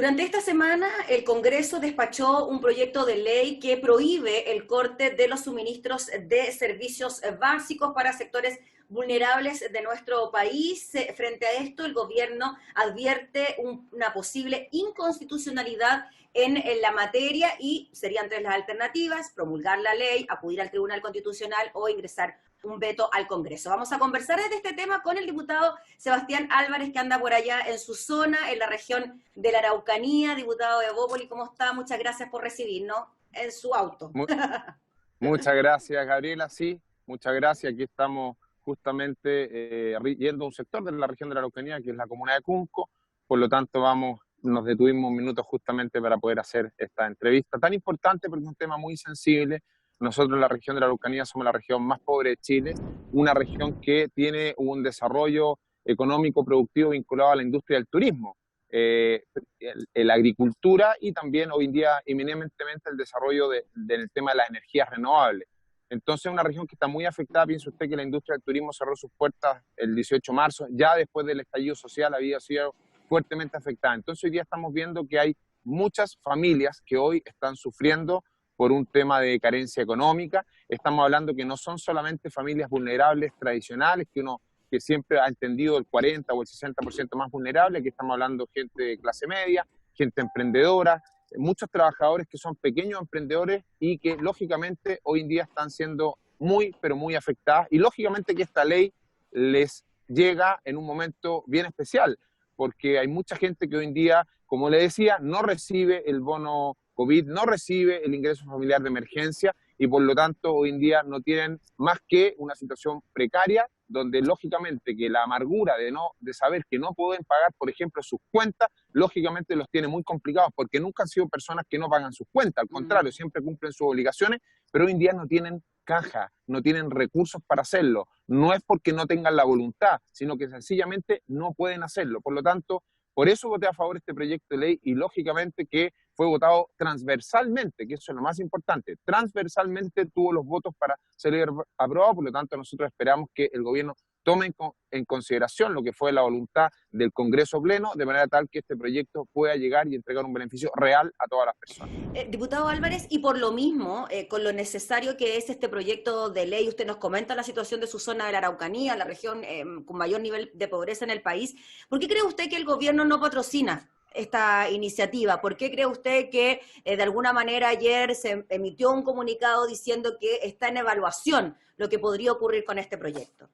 Durante esta semana, el Congreso despachó un proyecto de ley que prohíbe el corte de los suministros de servicios básicos para sectores vulnerables de nuestro país. Frente a esto, el gobierno advierte una posible inconstitucionalidad en la materia y serían tres las alternativas: promulgar la ley, acudir al Tribunal Constitucional o ingresar un veto al Congreso. Vamos a conversar de este tema con el diputado Sebastián Álvarez, que anda por allá en su zona, en la región de la Araucanía. Diputado de Evópoli, ¿cómo está? Muchas gracias por recibirnos en su auto. Muchas gracias, Gabriela. Sí, muchas gracias. Aquí estamos justamente yendo a un sector de la región de la Araucanía, que es la comuna de Cunco. Por lo tanto, nos detuvimos un minuto justamente para poder hacer esta entrevista tan importante, porque es un tema muy sensible. Nosotros en la región de la Araucanía somos la región más pobre de Chile, una región que tiene un desarrollo económico productivo vinculado a la industria del turismo, la agricultura y también hoy en día eminentemente el desarrollo del tema de las energías renovables. Entonces es una región que está muy afectada. Piense usted que la industria del turismo cerró sus puertas el 18 de marzo, ya después del estallido social había sido fuertemente afectada. Entonces hoy día estamos viendo que hay muchas familias que hoy están sufriendo por un tema de carencia económica. Estamos hablando que no son solamente familias vulnerables tradicionales, que siempre ha entendido el 40 o el 60% más vulnerable. Aquí estamos hablando de gente de clase media, gente emprendedora, muchos trabajadores que son pequeños emprendedores y que lógicamente hoy en día están siendo muy, pero muy afectadas. Y lógicamente que esta ley les llega en un momento bien especial, porque hay mucha gente que hoy en día, como le decía, no recibe el bono COVID, no recibe el ingreso familiar de emergencia y por lo tanto hoy en día no tienen más que una situación precaria, donde lógicamente que la amargura de saber que no pueden pagar, por ejemplo, sus cuentas, lógicamente los tiene muy complicados, porque nunca han sido personas que no pagan sus cuentas, al contrario, siempre cumplen sus obligaciones, pero hoy en día no tienen caja, no tienen recursos para hacerlo. No es porque no tengan la voluntad, sino que sencillamente no pueden hacerlo. Por lo tanto, por eso voté a favor de este proyecto de ley y lógicamente que fue votado transversalmente, que eso es lo más importante. Transversalmente tuvo los votos para ser aprobado, por lo tanto nosotros esperamos que el gobierno tome en consideración lo que fue la voluntad del Congreso Pleno, de manera tal que este proyecto pueda llegar y entregar un beneficio real a todas las personas. Diputado Álvarez, y por lo mismo, con lo necesario que es este proyecto de ley, usted nos comenta la situación de su zona de la Araucanía, la región con mayor nivel de pobreza en el país. ¿Por qué cree usted que el gobierno no patrocina esta iniciativa? ¿Por qué cree usted que de alguna manera ayer se emitió un comunicado diciendo que está en evaluación lo que podría ocurrir con este proyecto?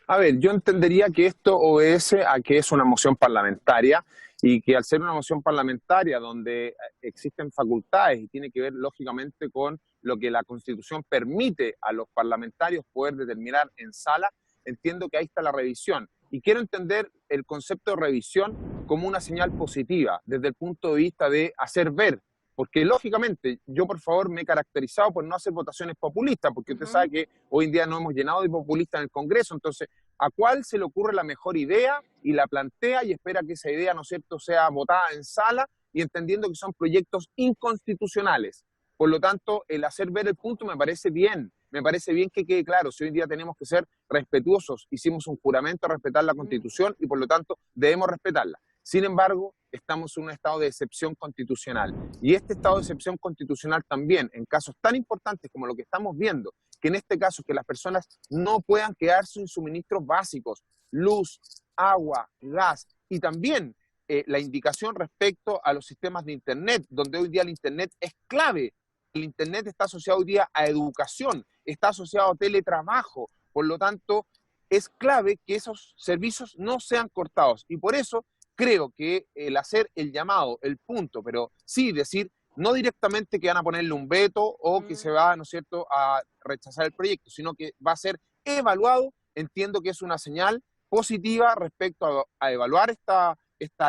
A ver, yo entendería que esto obedece a que es una moción parlamentaria y que al ser una moción parlamentaria donde existen facultades y tiene que ver lógicamente con lo que la Constitución permite a los parlamentarios poder determinar en sala, entiendo que ahí está la revisión. Y quiero entender el concepto de revisión como una señal positiva desde el punto de vista de hacer ver. Porque lógicamente yo por favor me he caracterizado por no hacer votaciones populistas, porque usted sabe que hoy en día nos hemos llenado de populistas en el Congreso, entonces a cuál se le ocurre la mejor idea y la plantea y espera que esa idea, ¿no es cierto?, sea votada en sala y entendiendo que son proyectos inconstitucionales. Por lo tanto, el hacer ver el punto me parece bien que quede claro, si hoy en día tenemos que ser respetuosos, hicimos un juramento a respetar la Constitución y por lo tanto debemos respetarla. Sin embargo, estamos en un estado de excepción constitucional. Y este estado de excepción constitucional también, en casos tan importantes como lo que estamos viendo, que en este caso que las personas no puedan quedar sin suministros básicos, luz, agua, gas, y también la indicación respecto a los sistemas de Internet, donde hoy día el Internet es clave. El Internet está asociado hoy día a educación, está asociado a teletrabajo, por lo tanto, es clave que esos servicios no sean cortados. Y por eso creo que el hacer el llamado, el punto, pero sí decir, no directamente que van a ponerle un veto o que se va, ¿no es cierto?, a rechazar el proyecto, sino que va a ser evaluado, entiendo que es una señal positiva respecto a evaluar esta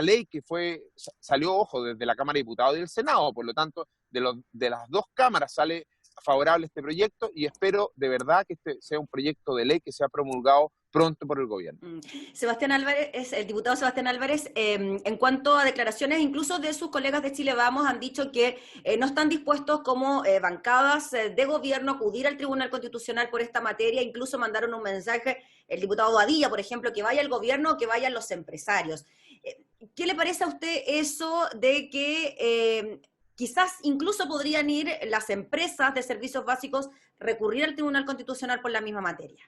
ley que salió, ojo, desde la Cámara de Diputados y del Senado, por lo tanto, de las dos cámaras sale favorable este proyecto y espero de verdad que este sea un proyecto de ley que sea promulgado pronto por el gobierno. Sebastián Álvarez, el diputado Sebastián Álvarez, en cuanto a declaraciones incluso de sus colegas de Chile Vamos, han dicho que no están dispuestos como bancadas de gobierno a acudir al Tribunal Constitucional por esta materia, incluso mandaron un mensaje, el diputado Badilla, por ejemplo, que vaya el gobierno o que vayan los empresarios. ¿Qué le parece a usted eso de que quizás incluso podrían ir las empresas de servicios básicos recurrir al Tribunal Constitucional por la misma materia?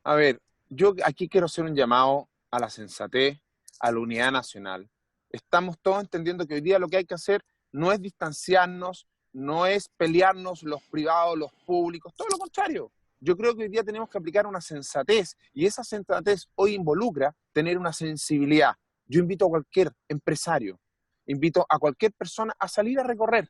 A ver, yo aquí quiero hacer un llamado a la sensatez, a la unidad nacional. Estamos todos entendiendo que hoy día lo que hay que hacer no es distanciarnos, no es pelearnos los privados, los públicos, todo lo contrario. Yo creo que hoy día tenemos que aplicar una sensatez y esa sensatez hoy involucra tener una sensibilidad. Yo invito a cualquier empresario, invito a cualquier persona a salir a recorrer,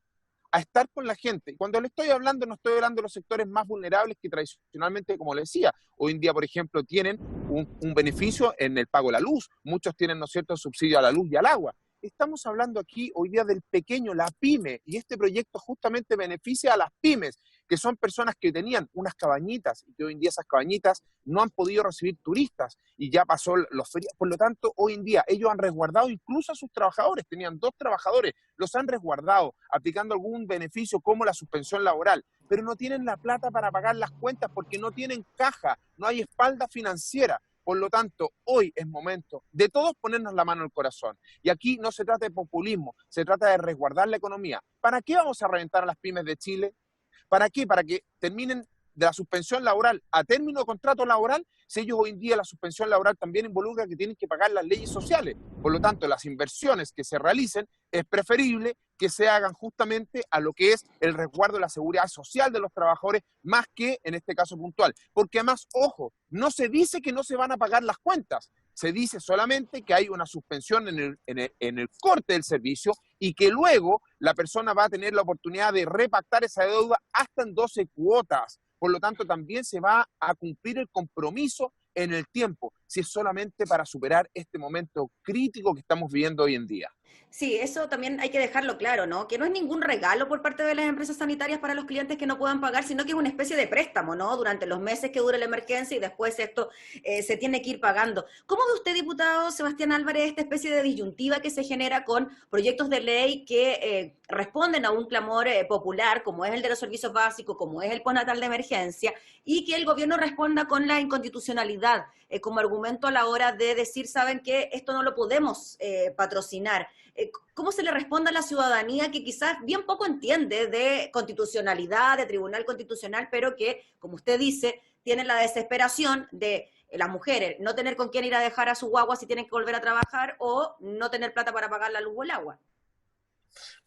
a estar con la gente. Y cuando le estoy hablando, no estoy hablando de los sectores más vulnerables que tradicionalmente, como le decía, hoy en día, por ejemplo, tienen un beneficio en el pago de la luz. Muchos tienen, ¿no es cierto?, subsidio a la luz y al agua. Estamos hablando aquí hoy día del pequeño, la pyme, y este proyecto justamente beneficia a las pymes, que son personas que tenían unas cabañitas y que hoy en día esas cabañitas no han podido recibir turistas y ya pasó los feriados. Por lo tanto, hoy en día ellos han resguardado incluso a sus trabajadores, tenían 2 trabajadores, los han resguardado aplicando algún beneficio como la suspensión laboral, pero no tienen la plata para pagar las cuentas porque no tienen caja, no hay espalda financiera. Por lo tanto, hoy es momento de todos ponernos la mano al corazón. Y aquí no se trata de populismo, se trata de resguardar la economía. ¿Para qué vamos a reventar a las pymes de Chile? ¿Para qué? Para que terminen de la suspensión laboral a término de contrato laboral, si ellos hoy en día la suspensión laboral también involucra que tienen que pagar las leyes sociales. Por lo tanto, las inversiones que se realicen es preferible que se hagan justamente a lo que es el resguardo de la seguridad social de los trabajadores, más que en este caso puntual. Porque además, ojo, no se dice que no se van a pagar las cuentas, se dice solamente que hay una suspensión en el corte del servicio y que luego la persona va a tener la oportunidad de repactar esa deuda hasta en 12 cuotas. Por lo tanto, también se va a cumplir el compromiso en el tiempo, si es solamente para superar este momento crítico que estamos viviendo hoy en día. Sí, eso también hay que dejarlo claro, ¿no? Que no es ningún regalo por parte de las empresas sanitarias para los clientes que no puedan pagar, sino que es una especie de préstamo, ¿no? Durante los meses que dure la emergencia y después esto se tiene que ir pagando. ¿Cómo ve usted, diputado Sebastián Álvarez, esta especie de disyuntiva que se genera con proyectos de ley que responden a un clamor popular, como es el de los servicios básicos, como es el postnatal de emergencia, y que el gobierno responda con la inconstitucionalidad como argumento a la hora de decir, saben que esto no lo podemos patrocinar? ¿Cómo se le responde a la ciudadanía que quizás bien poco entiende de constitucionalidad, de tribunal constitucional, pero que, como usted dice, tiene la desesperación de las mujeres no tener con quién ir a dejar a su guagua si tienen que volver a trabajar o no tener plata para pagar la luz o el agua?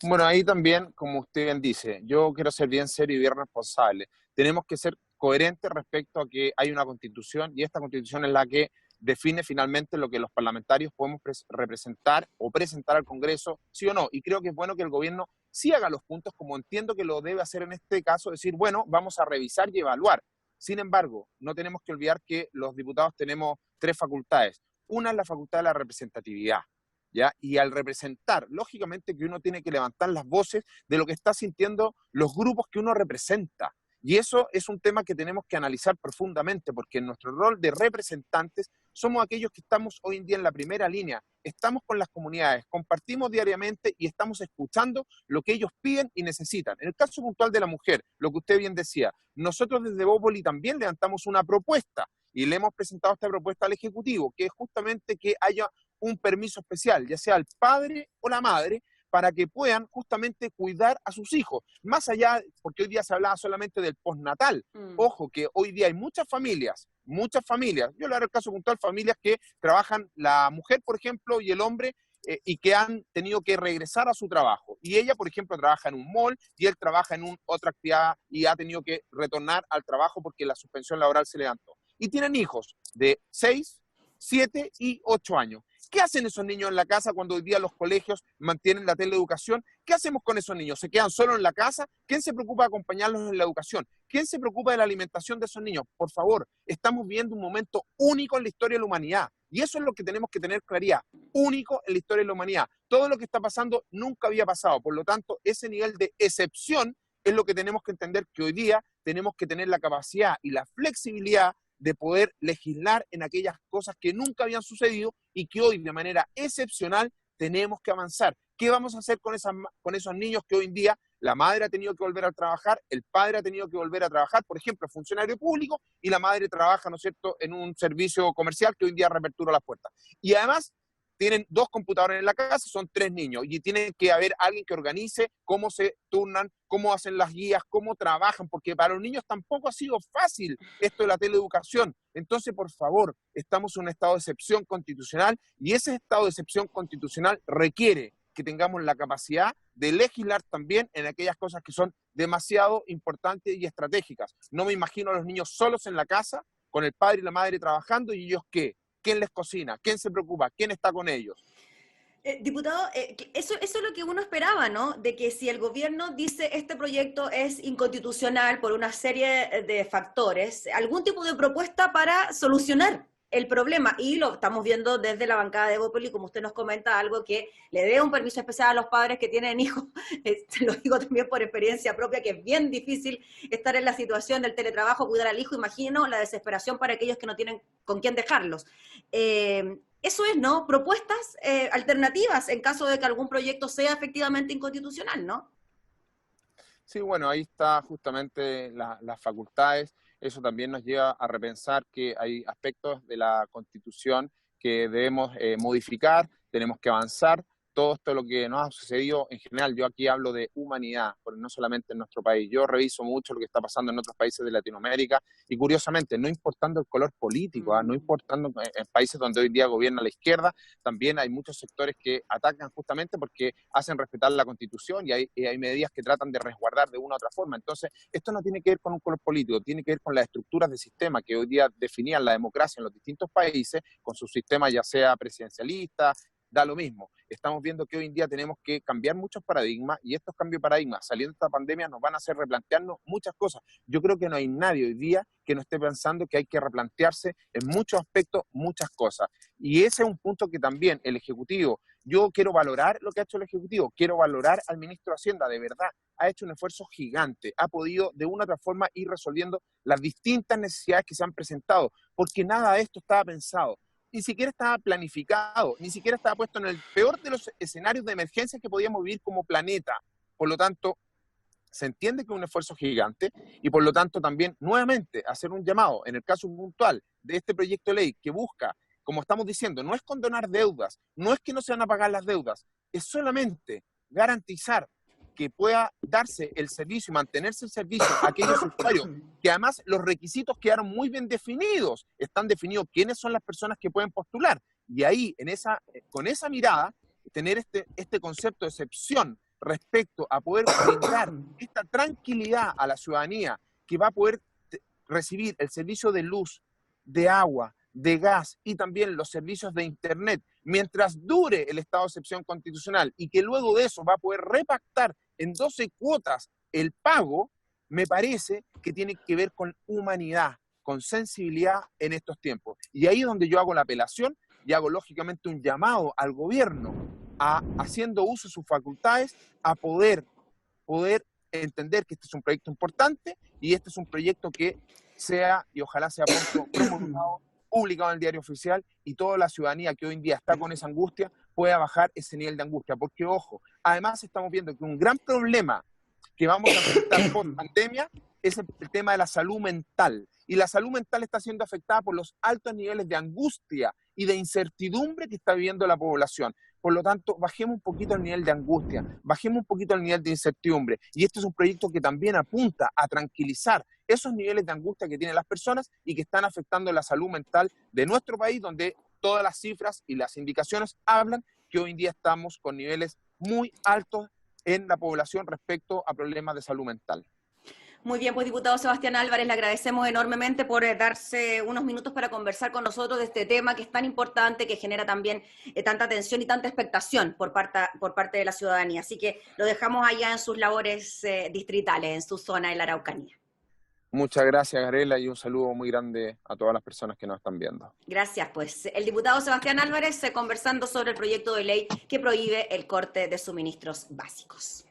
Bueno, ahí también, como usted bien dice, yo quiero ser bien serio y bien responsable. Tenemos que ser coherentes respecto a que hay una constitución y esta constitución es la que define finalmente lo que los parlamentarios podemos representar o presentar al Congreso, sí o no. Y creo que es bueno que el gobierno sí haga los puntos como entiendo que lo debe hacer en este caso, decir, bueno, vamos a revisar y evaluar. Sin embargo, no tenemos que olvidar que los diputados tenemos 3 facultades. Una es la facultad de la representatividad, ¿ya? Y al representar, lógicamente que uno tiene que levantar las voces de lo que está sintiendo los grupos que uno representa. Y eso es un tema que tenemos que analizar profundamente, porque en nuestro rol de representantes somos aquellos que estamos hoy en día en la primera línea, estamos con las comunidades, compartimos diariamente y estamos escuchando lo que ellos piden y necesitan. En el caso puntual de la mujer, lo que usted bien decía, nosotros desde Bópoli también levantamos una propuesta y le hemos presentado esta propuesta al Ejecutivo, que es justamente que haya un permiso especial, ya sea el padre o la madre, para que puedan justamente cuidar a sus hijos. Más allá, porque hoy día se hablaba solamente del postnatal. Ojo, que hoy día hay muchas familias, yo le daré el caso puntual, familias que trabajan, la mujer, por ejemplo, y el hombre, y que han tenido que regresar a su trabajo. Y ella, por ejemplo, trabaja en un mall y él trabaja en otra actividad y ha tenido que retornar al trabajo porque la suspensión laboral se levantó. Y tienen hijos de 6, 7 y 8 años. ¿Qué hacen esos niños en la casa cuando hoy día los colegios mantienen la teleeducación? ¿Qué hacemos con esos niños? ¿Se quedan solos en la casa? ¿Quién se preocupa de acompañarlos en la educación? ¿Quién se preocupa de la alimentación de esos niños? Por favor, estamos viviendo un momento único en la historia de la humanidad. Y eso es lo que tenemos que tener claridad. Único en la historia de la humanidad. Todo lo que está pasando nunca había pasado. Por lo tanto, ese nivel de excepción es lo que tenemos que entender, que hoy día tenemos que tener la capacidad y la flexibilidad de poder legislar en aquellas cosas que nunca habían sucedido y que hoy de manera excepcional tenemos que avanzar. ¿Qué vamos a hacer con esos niños que hoy en día la madre ha tenido que volver a trabajar, el padre ha tenido que volver a trabajar, por ejemplo, funcionario público, y la madre trabaja, ¿no es cierto?, en un servicio comercial que hoy en día reapertura las puertas? Y además, tienen 2 computadores en la casa, son 3 niños, y tiene que haber alguien que organice cómo se turnan, cómo hacen las guías, cómo trabajan, porque para los niños tampoco ha sido fácil esto de la teleeducación. Entonces, por favor, estamos en un estado de excepción constitucional, y ese estado de excepción constitucional requiere que tengamos la capacidad de legislar también en aquellas cosas que son demasiado importantes y estratégicas. No me imagino a los niños solos en la casa, con el padre y la madre trabajando, y ellos ¿qué? ¿Quién les cocina? ¿Quién se preocupa? ¿Quién está con ellos? Diputado, eso es lo que uno esperaba, ¿no? De que si el gobierno dice este proyecto es inconstitucional por una serie de factores, algún tipo de propuesta para solucionar el problema. Y lo estamos viendo desde la bancada de Evópoli, como usted nos comenta, algo que le dé un permiso especial a los padres que tienen hijos. Lo digo también por experiencia propia, que es bien difícil estar en la situación del teletrabajo, cuidar al hijo. Imagino la desesperación para aquellos que no tienen con quién dejarlos. Eso es, ¿no? Propuestas alternativas en caso de que algún proyecto sea efectivamente inconstitucional, ¿no? Sí, bueno, ahí está justamente las facultades. Eso también nos lleva a repensar que hay aspectos de la Constitución que debemos modificar, tenemos que avanzar. Todo esto lo que nos ha sucedido en general, yo aquí hablo de humanidad, porque no solamente en nuestro país. Yo reviso mucho lo que está pasando en otros países de Latinoamérica y curiosamente, no importando el color político, no importando en países donde hoy día gobierna la izquierda, también hay muchos sectores que atacan justamente porque hacen respetar la Constitución y hay medidas que tratan de resguardar de una u otra forma. Entonces, esto no tiene que ver con un color político, tiene que ver con las estructuras de sistema que hoy día definían la democracia en los distintos países, con su sistema ya sea presidencialista, da lo mismo. Estamos viendo que hoy en día tenemos que cambiar muchos paradigmas y estos cambios de paradigmas saliendo de esta pandemia nos van a hacer replantearnos muchas cosas. Yo creo que no hay nadie hoy día que no esté pensando que hay que replantearse en muchos aspectos muchas cosas. Y ese es un punto que también el Ejecutivo, yo quiero valorar lo que ha hecho el Ejecutivo, quiero valorar al ministro de Hacienda, de verdad, ha hecho un esfuerzo gigante, ha podido de una u otra forma ir resolviendo las distintas necesidades que se han presentado, porque nada de esto estaba pensado. Ni siquiera estaba planificado, ni siquiera estaba puesto en el peor de los escenarios de emergencia que podíamos vivir como planeta. Por lo tanto, se entiende que es un esfuerzo gigante y por lo tanto también nuevamente hacer un llamado en el caso puntual de este proyecto de ley que busca, como estamos diciendo, no es condonar deudas, no es que no se van a pagar las deudas, es solamente garantizar que pueda darse el servicio y mantenerse el servicio a aquellos usuarios, que además los requisitos quedaron muy bien definidos, están definidos quiénes son las personas que pueden postular, y ahí, con esa mirada, tener este concepto de excepción respecto a poder brindar esta tranquilidad a la ciudadanía, que va a poder recibir el servicio de luz, de agua, de gas y también los servicios de internet, mientras dure el estado de excepción constitucional y que luego de eso va a poder repactar en 12 cuotas el pago, me parece que tiene que ver con humanidad, con sensibilidad en estos tiempos. Y ahí es donde yo hago la apelación y hago lógicamente un llamado al gobierno, haciendo uso de sus facultades, a poder entender que este es un proyecto importante y este es un proyecto que sea, y ojalá sea pronto promulgado, publicado en el Diario Oficial, y toda la ciudadanía que hoy en día está con esa angustia pueda bajar ese nivel de angustia, porque ojo, además estamos viendo que un gran problema que vamos a enfrentar por pandemia es el tema de la salud mental, y la salud mental está siendo afectada por los altos niveles de angustia y de incertidumbre que está viviendo la población. Por lo tanto, bajemos un poquito el nivel de angustia, bajemos un poquito el nivel de incertidumbre, y este es un proyecto que también apunta a tranquilizar esos niveles de angustia que tienen las personas y que están afectando la salud mental de nuestro país, donde todas las cifras y las indicaciones hablan que hoy en día estamos con niveles muy altos en la población respecto a problemas de salud mental. Muy bien, pues diputado Sebastián Álvarez, le agradecemos enormemente por darse unos minutos para conversar con nosotros de este tema que es tan importante, que genera también tanta atención y tanta expectación por parte de la ciudadanía. Así que lo dejamos allá en sus labores distritales, en su zona de la Araucanía. Muchas gracias, Gabriela, y un saludo muy grande a todas las personas que nos están viendo. Gracias, pues. El diputado Sebastián Álvarez conversando sobre el proyecto de ley que prohíbe el corte de suministros básicos.